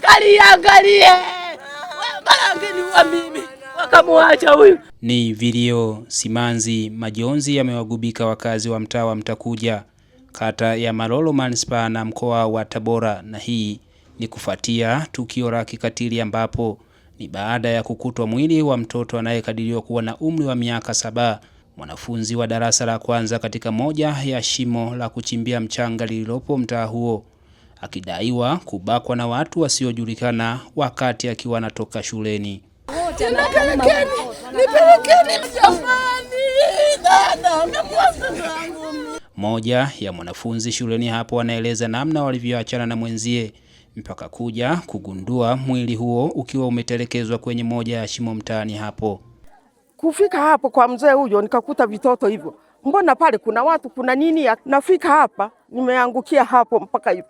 serikali angalie. Barangeni wa mimi wakamwacha huyu. Ni video simanzi majonzi yamewagubika wakazi wa mtaa wa Mtakuja, kata ya Malolo Manispaa na mkoa wa Tabora, na hii ni kufuatia tukio la kikatili ambapo ni baada ya kukutwa mwili wa mtoto anayekadiriwa kuwa na umri wa miaka 7, mwanafunzi wa darasa la kwanza katika moja ya shimo la kuchimbia mchanga lililopo mtaa huo, akidaiwa kubakwa na watu wasiojulikana wakati akiwa anatoka shuleni. Nipelekeni jamani, dada, moja ya mwanafunzi shuleni hapo anaeleza namna walivyoachana na mwenzie mpaka kuja kugundua mwili huo ukiwa umetelekezwa kwenye moja ya shimo mtaani hapo. Kufika hapo kwa mzee huyo nikakuta vitoto hivyo. Mbona pale kuna watu kuna nini ya? Nafika hapa nimeangukia hapo mpaka hivyo.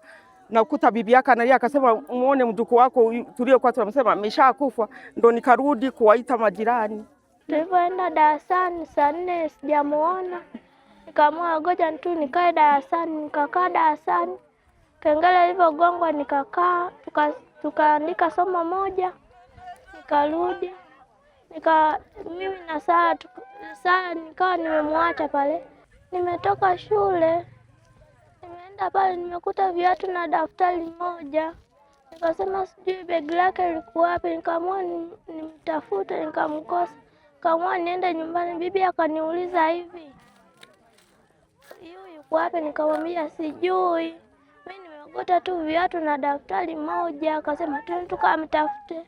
Nakuta bibi yake analia akasema muone mjukuu wako tuliokuwa tunamsema ameshakufa, ndo nikarudi kuwaita majirani. Tulipoenda darasani saa 4 sijamuona. Nikaamua ngoja tu nikae darasani, nikakaa darasani. Kengele ilipogongwa nikakaa, tukaandika somo moja. Nikarudi. Mimi na saa nikawa nimemwacha pale. Nimetoka shule. Nimeenda pale nimekuta viatu na daftari moja. Nikasema sijui begi lake liko wapi, nikaamua nimtafute nikamkosa. Nikaamua niende nyumbani, bibi akaniuliza hivi, yuko wapi? Nikamwambia sijui. Mimi nimekuta tu viatu na daftari moja. Akasema tukamtafute.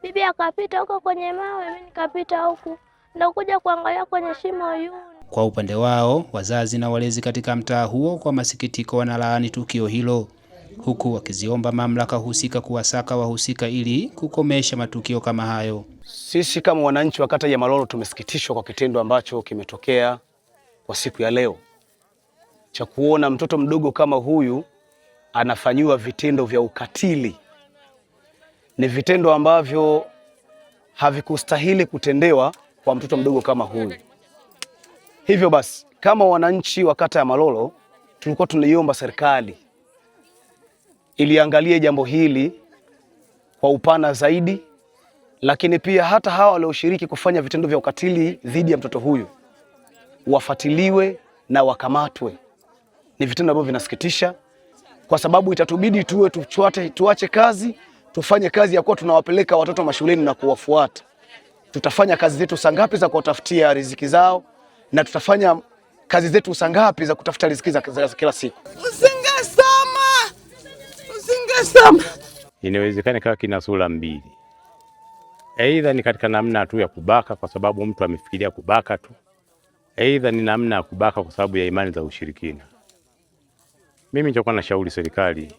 Bibi akapita huko kwenye mawe, mimi nikapita huku. Ndio kuja kuangalia kwenye shimo yule. Kwa upande wao, wazazi na walezi katika mtaa huo kwa masikitiko wanalaani tukio hilo, huku wakiziomba mamlaka husika kuwasaka wahusika ili kukomesha matukio kama hayo. Sisi kama wananchi wa kata ya Malolo tumesikitishwa kwa kitendo ambacho kimetokea kwa siku ya leo, cha kuona mtoto mdogo kama huyu anafanyiwa vitendo vya ukatili. Ni vitendo ambavyo havikustahili kutendewa kwa mtoto mdogo kama huyu. Hivyo basi, kama wananchi wa kata ya Malolo, tulikuwa tunaiomba serikali iliangalie jambo hili kwa upana zaidi, lakini pia hata hawa walioshiriki kufanya vitendo vya ukatili dhidi ya mtoto huyu wafuatiliwe na wakamatwe. Ni vitendo ambavyo vinasikitisha, kwa sababu itatubidi tuache kazi, tufanye kazi ya kuwa tunawapeleka watoto mashuleni na kuwafuata. Tutafanya kazi zetu sangapi za kuwatafutia riziki zao, na tutafanya kazi zetu sangapi za kutafuta riziki za kila siku. Usingesama. Inawezekana kama kina sura mbili. Aidha ni katika namna tu ya kubaka kwa sababu mtu amefikiria kubaka tu. Aidha ni namna ya kubaka kwa sababu ya imani za ushirikina. Mimi nitakuwa na shauri serikali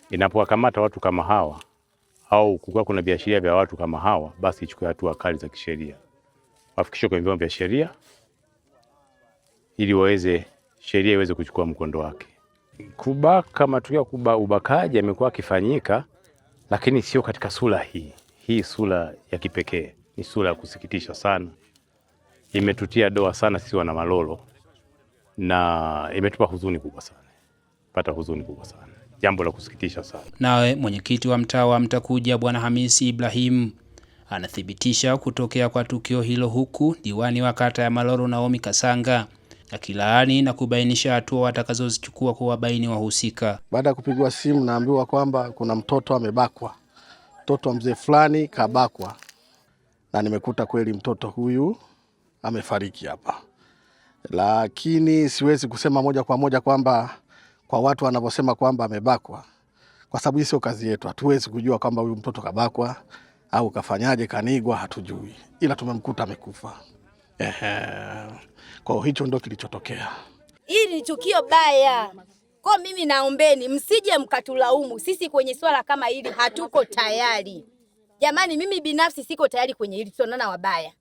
inapowakamata watu kama hawa au kukiwa kuna viashiria vya watu kama hawa, basi ichukue hatua kali za kisheria. Wafikishwe kwenye vyombo vya sheria ili sheria iweze kuchukua mkondo wake. Kubaka, matukio ya ubakaji yamekuwa kifanyika, lakini sio katika sura hii. Hii sura ya kipekee, ni sura ya kusikitisha sana. Imetutia doa sana sisi wana Malolo na imetupa huzuni kubwa sana. Pata huzuni kubwa sana. Jambo la kusikitisha sana. Nawe mwenyekiti wa mtaa wa Mtakuja Bwana Hamisi Ibrahim anathibitisha kutokea kwa tukio hilo, huku diwani wa kata ya Malolo Naomi Kasanga akilaani na kubainisha hatua watakazozichukua kuwabaini wahusika. Baada ya kupigwa simu naambiwa kwamba kuna mtoto amebakwa. Mtoto wa mzee fulani kabakwa. Na nimekuta kweli mtoto huyu amefariki hapa. Lakini siwezi kusema moja kwa moja kwamba kwa watu wanavyosema kwamba amebakwa, kwa sababu hii sio kazi yetu. Hatuwezi kujua kwamba huyu mtoto kabakwa au kafanyaje, kanigwa, hatujui. Ila tumemkuta amekufa. Kwa hicho ndio kilichotokea. Hili ni tukio baya. Kwa mimi naombeni msije mkatulaumu. Sisi kwenye swala kama hili hatuko tayari. Jamani, mimi binafsi siko tayari kwenye hili, tunaona wabaya.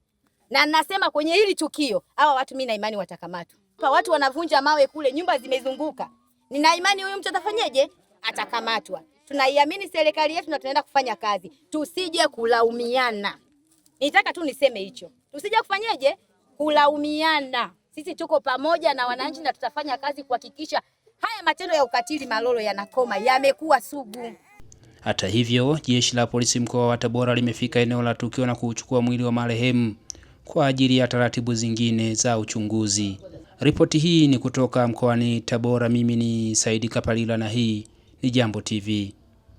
Na nasema kwenye hili tukio, hawa watu mimi na imani watakamatwa. Kwa watu wanavunja mawe kule, nyumba zimezunguka. Nina imani huyu mtu atafanyaje? Atakamatwa. Tunaiamini serikali yetu na tunaenda kufanya kazi. Tusije kulaumiana. Nitaka tu niseme hicho. Tusije kufanyaje? Kulaumiana. Sisi tuko pamoja na wananchi na tutafanya kazi kuhakikisha haya matendo ya ukatili Malolo yanakoma, yamekuwa sugu. Hata hivyo, jeshi la polisi mkoa wa Tabora limefika eneo la tukio na kuchukua mwili wa marehemu kwa ajili ya taratibu zingine za uchunguzi. Ripoti hii ni kutoka mkoani Tabora. Mimi ni Saidi Kapalila na hii ni Jambo TV.